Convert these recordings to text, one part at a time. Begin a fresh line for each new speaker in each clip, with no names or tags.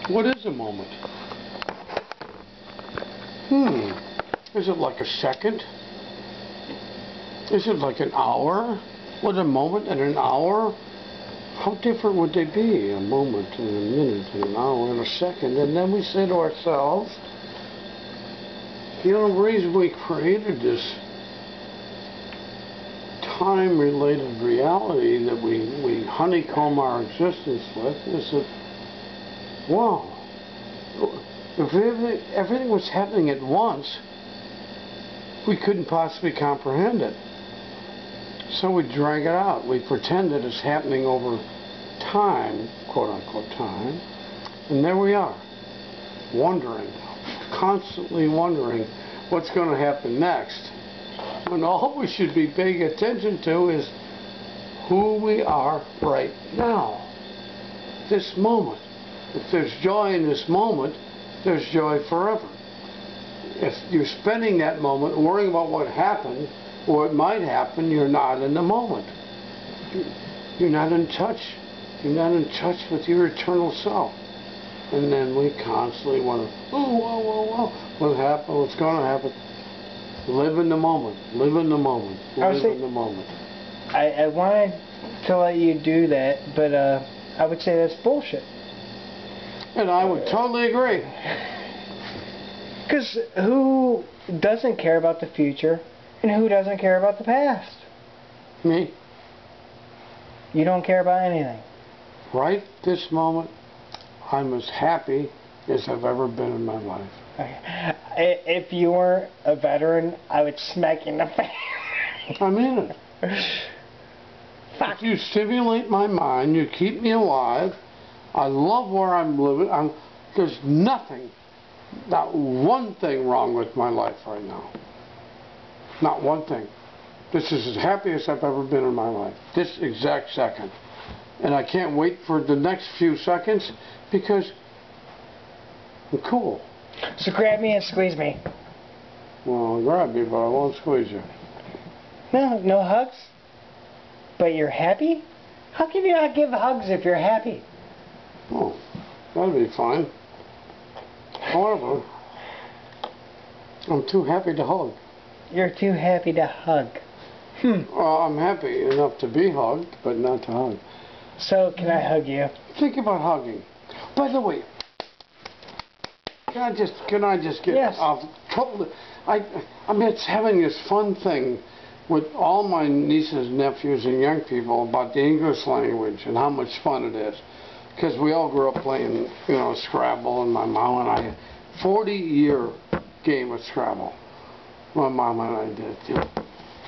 What is a moment? Is it like a second? Is it like an hour? What, a moment and an hour? How different would they be? A moment and a minute and an hour and a second. And then we say to ourselves, you know, the reason we created this time-related reality that we honeycomb our existence with is that, wow, if everything was happening at once, we couldn't possibly comprehend it. So we drag it out. We pretend that it's happening over time, quote-unquote time, and there we are, wondering, constantly wondering what's going to happen next, when all we should be paying attention to is who we are right now, this moment. If there's joy in this moment, there's joy forever. If you're spending that moment worrying about what happened or what might happen, you're not in the moment. You're not in touch. You're not in touch with your eternal self. And then we constantly wonder, oh, whoa, what happened? What's going to happen? Live in the moment. Live in the moment. Live in the moment.
I wanted to let you do that, but I would say that's bullshit.
And I would totally agree.
Because who doesn't care about the future, and who doesn't care about the past?
Me.
You don't care about anything.
Right this moment, I'm as happy as I've ever been in my life.
Okay. If you were a veteran, I would smack you in the face.
I mean it.
Fuck.
You stimulate my mind. You keep me alive. I love where I'm living. There's nothing, not one thing wrong with my life right now. Not one thing. This is as happy as I've ever been in my life. This exact second. And I can't wait for the next few seconds because I'm cool.
So grab me and squeeze me.
Well, I'll grab you, but I won't squeeze you.
No hugs? But you're happy? How can you not give hugs if you're happy?
Oh, that'd be fine. However, I'm too happy to hug.
You're too happy to hug.
I'm happy enough to be hugged, but not to hug.
So, can I hug you?
Think about hugging. By the way, can I just get
yes.
off? I'm just having this fun thing with all my nieces, nephews, and young people about the English language and how much fun it is. Because we all grew up playing, you know, Scrabble, and my mom and I, 40-year game of Scrabble. My mom and I did, too.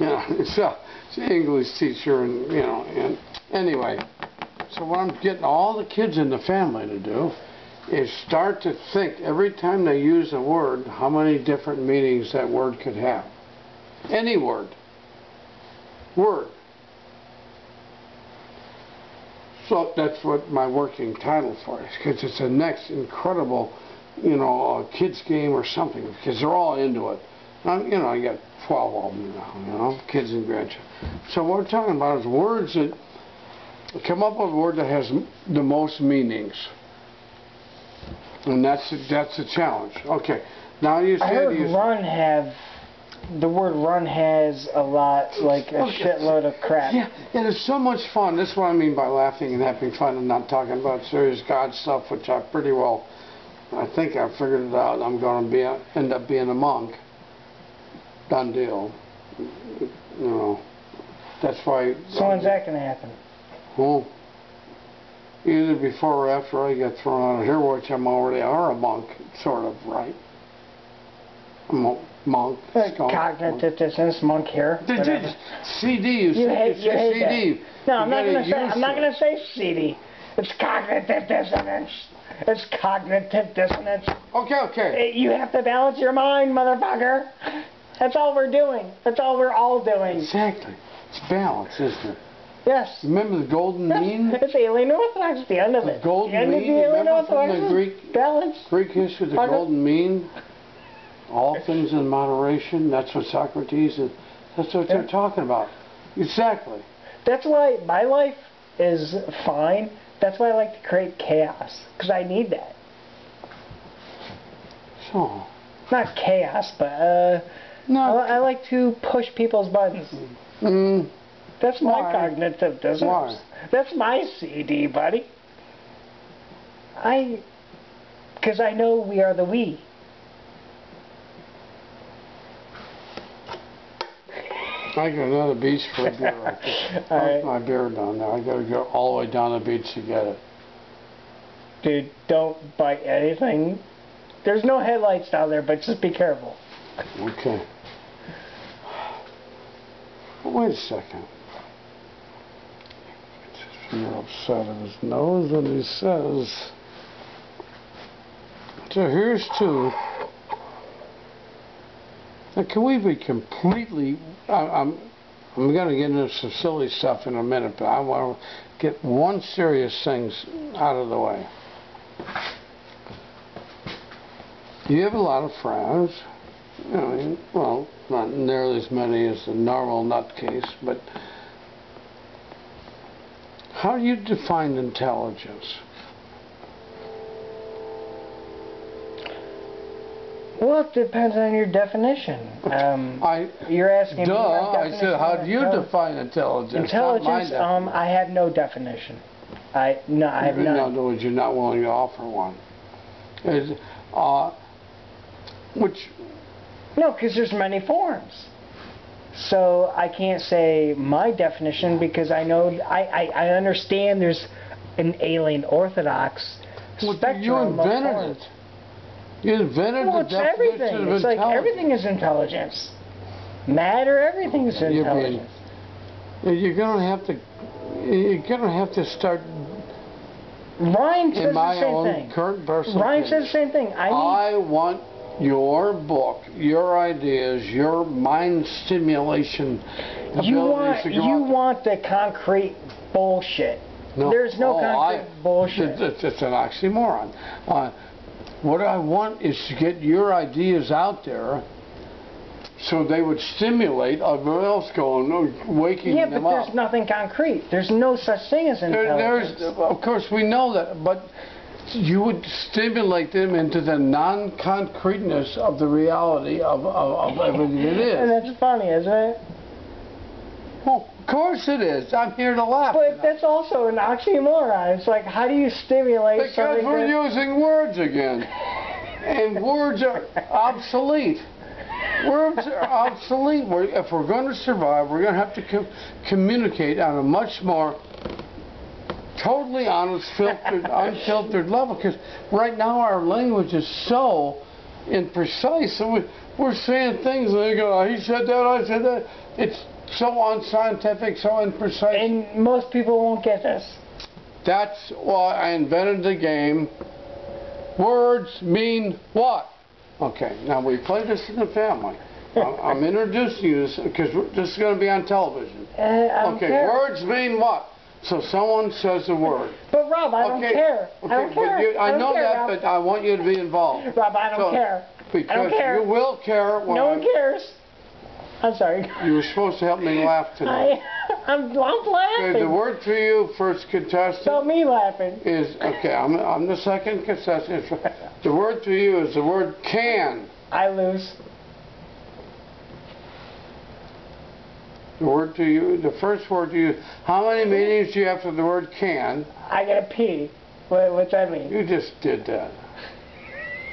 You know, so she's an English teacher, and, you know, and anyway. So what I'm getting all the kids in the family to do is start to think every time they use a word, how many different meanings that word could have. Any word. Word. So that's what my working title for is, because it's the next incredible, you know, kids game or something, because they're all into it. You know, I got 12 of them now, you know, kids and grandchildren. So what we're talking about is words that come up with a word that has the most meanings. And that's the challenge. Okay. Now you said
the word run has a lot, like a shitload of crap.
Yeah, it's so much fun. That's what I mean by laughing and having fun and not talking about serious God stuff, which I pretty well, I think I figured it out. I'm going to end up being a monk. Done deal. You know, that's why.
So when's that going to happen?
Well, either before or after I get thrown out of here, which I'm already a monk, sort of, right? Monk.
Cognitive dissonance, monk here.
CD, you
hate
CD.
That. No, I'm not gonna say CD. It's cognitive dissonance. It's cognitive dissonance.
Okay.
You have to balance your mind, motherfucker. That's all we're doing. That's all we're all doing.
Exactly. It's balance, isn't it?
Yes.
Remember the golden mean?
It's alien orthodox at the end of it.
The golden mean. Remember from the Greek history, the golden mean. All things in moderation. That's what Socrates is. That's what they're talking about. Exactly.
That's why my life is fine. That's why I like to create chaos, because I need that.
So.
Not chaos, but
No.
I like to push people's buttons. That's my
Why?
cognitive dissonance.
Why?
That's my CD, buddy. Because I know we are the we.
I got another beach for a beer.
All right.
My beer down there. I gotta go all the way down the beach to get it.
Dude, don't bite anything. There's no headlights down there, but just be careful.
Okay. Wait a second. You're upset at his nose when he says. So here's two. Now, can we be completely? I'm going to get into some silly stuff in a minute, but I want to get one serious thing out of the way. You have a lot of friends. You know, well, not nearly as many as the normal nutcase, but how do you define intelligence?
Well, it depends on your definition. You're asking me my
I
definition
said, how
of
do you define intelligence?
intelligence?
Not my
I have no definition. I have none.
In other words, you're not willing to offer one.
No, because there's many forms. So I can't say my definition because I know I understand there's an alien orthodox spectrum
you
of
invented
forms.
it. You invented
Well,
the
it's
definition
everything.
of
It's like
intelligence.
everything is intelligence. Matter, everything is intelligence.
You're gonna have to start.
Ryan says
In my
the same
own
thing.
current personal
Ryan
opinion,
says the same thing.
I want your book, your ideas, your mind stimulation
You
abilities to go out
want the concrete bullshit.
No.
There's no concrete bullshit.
It's an oxymoron. What I want is to get your ideas out there so they would stimulate everyone else waking
Yeah,
them
but
up.
there's nothing concrete. There's no such thing as intelligence.
Of course, we know that, but you would stimulate them into the non-concreteness of the reality of everything it is.
And that's funny, isn't it?
Well, of course it is. I'm here to laugh.
But that's also an oxymoron. It's like, how do you stimulate
Because
something
we're
that...
using words again. And words are obsolete. Words are obsolete. If we're going to survive, we're going to have to communicate on a much more totally honest, unfiltered level. Because right now our language is so imprecise. So we're saying things and they go, he said that, I said that. It's so unscientific, so imprecise.
And most people won't get this.
That's why I invented the game. Words mean what? Okay, now we play this in the family. I'm introducing you to this because this is going to be on television. Okay, words mean what? So someone says a word.
But Rob, I don't care.
Okay,
I don't care.
I know that,
Rob.
but I want you to be involved.
Rob, I don't care.
Because
I don't care.
you will care. When
No one cares. I'm sorry.
You were supposed to help me laugh today.
I'm laughing.
Okay, the word for you, first contestant.
About me laughing.
Is, okay, I'm the second contestant. The word for you is the word can.
I lose.
The word to you, the first word to you. How many meanings do you have for the word can?
I gotta pee. What's that mean?
You just did that.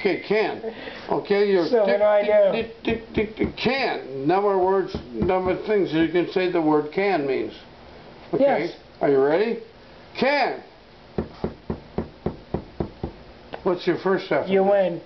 Okay, can. Okay, you're.
So what do I do?
Can. Number of words, number of things you can say the word can means. Okay.
Yes.
Are you ready? Can. What's your first effort?
You win.